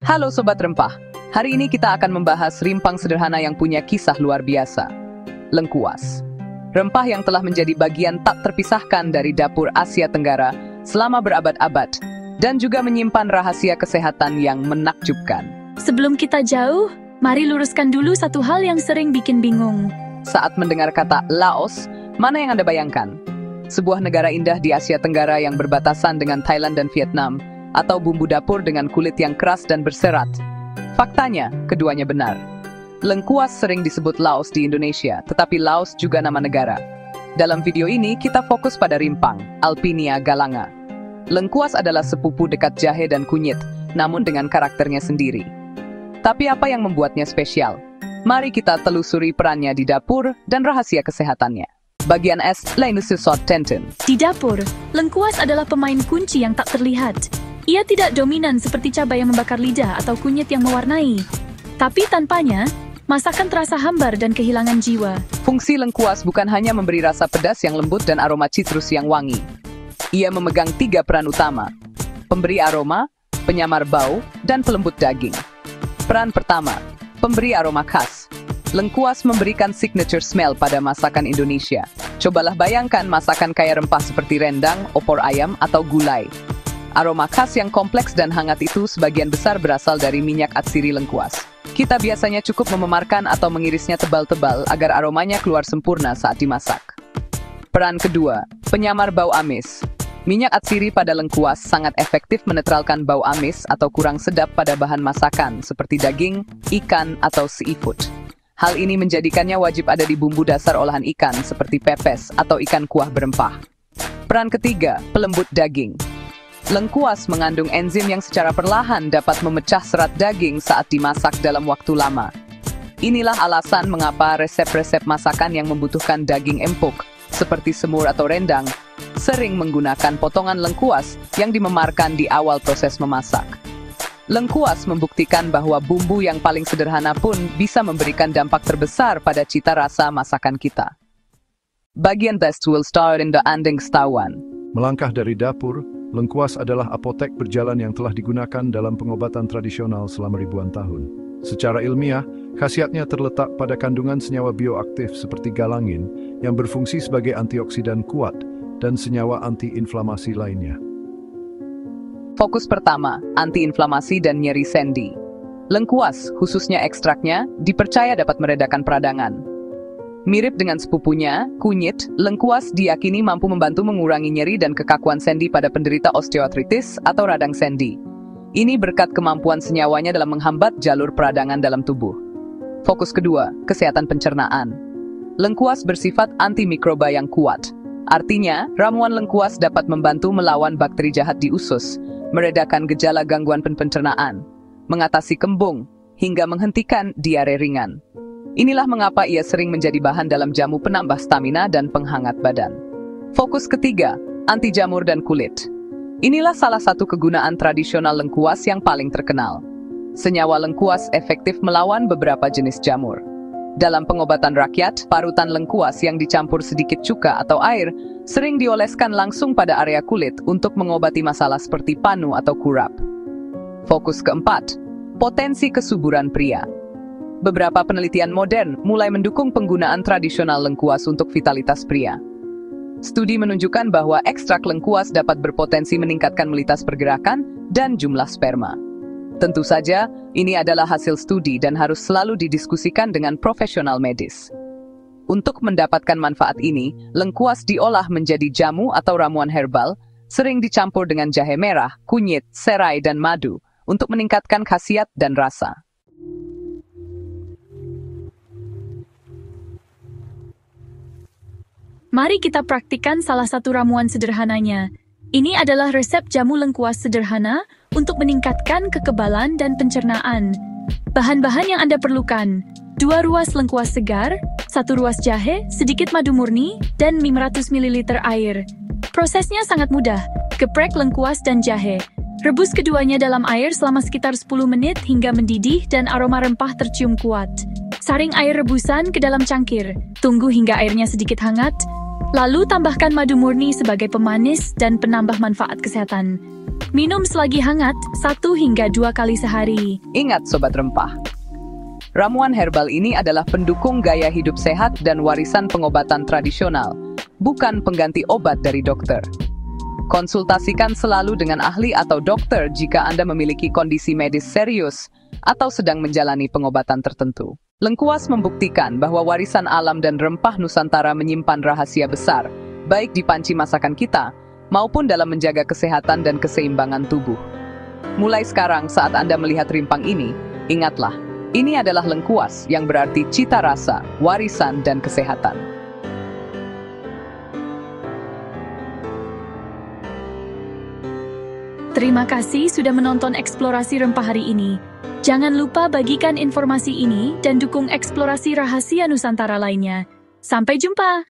Halo Sobat Rempah, hari ini kita akan membahas rimpang sederhana yang punya kisah luar biasa. Lengkuas. Rempah yang telah menjadi bagian tak terpisahkan dari dapur Asia Tenggara selama berabad-abad, dan juga menyimpan rahasia kesehatan yang menakjubkan. Sebelum kita jauh, mari luruskan dulu satu hal yang sering bikin bingung. Saat mendengar kata Laos, mana yang Anda bayangkan? Sebuah negara indah di Asia Tenggara yang berbatasan dengan Thailand dan Vietnam, atau bumbu dapur dengan kulit yang keras dan berserat? Faktanya, keduanya benar. Lengkuas sering disebut Laos di Indonesia, tetapi Laos juga nama negara. Dalam video ini, kita fokus pada rimpang, Alpinia galanga. Lengkuas adalah sepupu dekat jahe dan kunyit, namun dengan karakternya sendiri. Tapi apa yang membuatnya spesial? Mari kita telusuri perannya di dapur dan rahasia kesehatannya. Bagian S. Lainususot tenten. Di dapur, lengkuas adalah pemain kunci yang tak terlihat. Ia tidak dominan seperti cabai yang membakar lidah atau kunyit yang mewarnai. Tapi tanpanya, masakan terasa hambar dan kehilangan jiwa. Fungsi lengkuas bukan hanya memberi rasa pedas yang lembut dan aroma citrus yang wangi. Ia memegang 3 peran utama: pemberi aroma, penyamar bau, dan pelembut daging. Peran pertama, pemberi aroma khas. Lengkuas memberikan signature smell pada masakan Indonesia. Cobalah bayangkan masakan kaya rempah seperti rendang, opor ayam, atau gulai. Aroma khas yang kompleks dan hangat itu sebagian besar berasal dari minyak atsiri lengkuas. Kita biasanya cukup mememarkan atau mengirisnya tebal-tebal agar aromanya keluar sempurna saat dimasak. Peran kedua, penyamar bau amis. Minyak atsiri pada lengkuas sangat efektif menetralkan bau amis atau kurang sedap pada bahan masakan seperti daging, ikan, atau seafood. Hal ini menjadikannya wajib ada di bumbu dasar olahan ikan seperti pepes atau ikan kuah berempah. Peran ketiga, pelembut daging. Lengkuas mengandung enzim yang secara perlahan dapat memecah serat daging saat dimasak dalam waktu lama. Inilah alasan mengapa resep-resep masakan yang membutuhkan daging empuk, seperti semur atau rendang, sering menggunakan potongan lengkuas yang dimemarkan di awal proses memasak. Lengkuas membuktikan bahwa bumbu yang paling sederhana pun bisa memberikan dampak terbesar pada cita rasa masakan kita. Bagian best will start in the ending stawan. Melangkah dari dapur, lengkuas adalah apotek berjalan yang telah digunakan dalam pengobatan tradisional selama ribuan tahun. Secara ilmiah, khasiatnya terletak pada kandungan senyawa bioaktif seperti galangin yang berfungsi sebagai antioksidan kuat dan senyawa antiinflamasi lainnya. Fokus pertama, antiinflamasi dan nyeri sendi. Lengkuas, khususnya ekstraknya, dipercaya dapat meredakan peradangan. Mirip dengan sepupunya, kunyit, lengkuas diyakini mampu membantu mengurangi nyeri dan kekakuan sendi pada penderita osteoartritis atau radang sendi. Ini berkat kemampuan senyawanya dalam menghambat jalur peradangan dalam tubuh. Fokus kedua, kesehatan pencernaan. Lengkuas bersifat antimikroba yang kuat. Artinya, ramuan lengkuas dapat membantu melawan bakteri jahat di usus, meredakan gejala gangguan pencernaan, mengatasi kembung, hingga menghentikan diare ringan. Inilah mengapa ia sering menjadi bahan dalam jamu penambah stamina dan penghangat badan. Fokus ketiga, anti jamur dan kulit. Inilah salah satu kegunaan tradisional lengkuas yang paling terkenal. Senyawa lengkuas efektif melawan beberapa jenis jamur. Dalam pengobatan rakyat, parutan lengkuas yang dicampur sedikit cuka atau air sering dioleskan langsung pada area kulit untuk mengobati masalah seperti panu atau kurap. Fokus keempat, potensi kesuburan pria. Beberapa penelitian modern mulai mendukung penggunaan tradisional lengkuas untuk vitalitas pria. Studi menunjukkan bahwa ekstrak lengkuas dapat berpotensi meningkatkan mobilitas pergerakan dan jumlah sperma. Tentu saja, ini adalah hasil studi dan harus selalu didiskusikan dengan profesional medis. Untuk mendapatkan manfaat ini, lengkuas diolah menjadi jamu atau ramuan herbal, sering dicampur dengan jahe merah, kunyit, serai, dan madu, untuk meningkatkan khasiat dan rasa. Mari kita praktikkan salah satu ramuan sederhananya. Ini adalah resep jamu lengkuas sederhana untuk meningkatkan kekebalan dan pencernaan. Bahan-bahan yang Anda perlukan: 2 ruas lengkuas segar, 1 ruas jahe, sedikit madu murni, dan 500 ml air. Prosesnya sangat mudah. Geprek lengkuas dan jahe. Rebus keduanya dalam air selama sekitar 10 menit hingga mendidih dan aroma rempah tercium kuat. Saring air rebusan ke dalam cangkir. Tunggu hingga airnya sedikit hangat. Lalu tambahkan madu murni sebagai pemanis dan penambah manfaat kesehatan. Minum selagi hangat 1 hingga 2 kali sehari. Ingat Sobat Rempah, ramuan herbal ini adalah pendukung gaya hidup sehat dan warisan pengobatan tradisional, bukan pengganti obat dari dokter. Konsultasikan selalu dengan ahli atau dokter jika Anda memiliki kondisi medis serius atau sedang menjalani pengobatan tertentu. Lengkuas membuktikan bahwa warisan alam dan rempah Nusantara menyimpan rahasia besar, baik di panci masakan kita, maupun dalam menjaga kesehatan dan keseimbangan tubuh. Mulai sekarang saat Anda melihat rimpang ini, ingatlah, ini adalah lengkuas yang berarti cita rasa, warisan, dan kesehatan. Terima kasih sudah menonton eksplorasi rempah hari ini. Jangan lupa bagikan informasi ini dan dukung eksplorasi rahasia Nusantara lainnya. Sampai jumpa!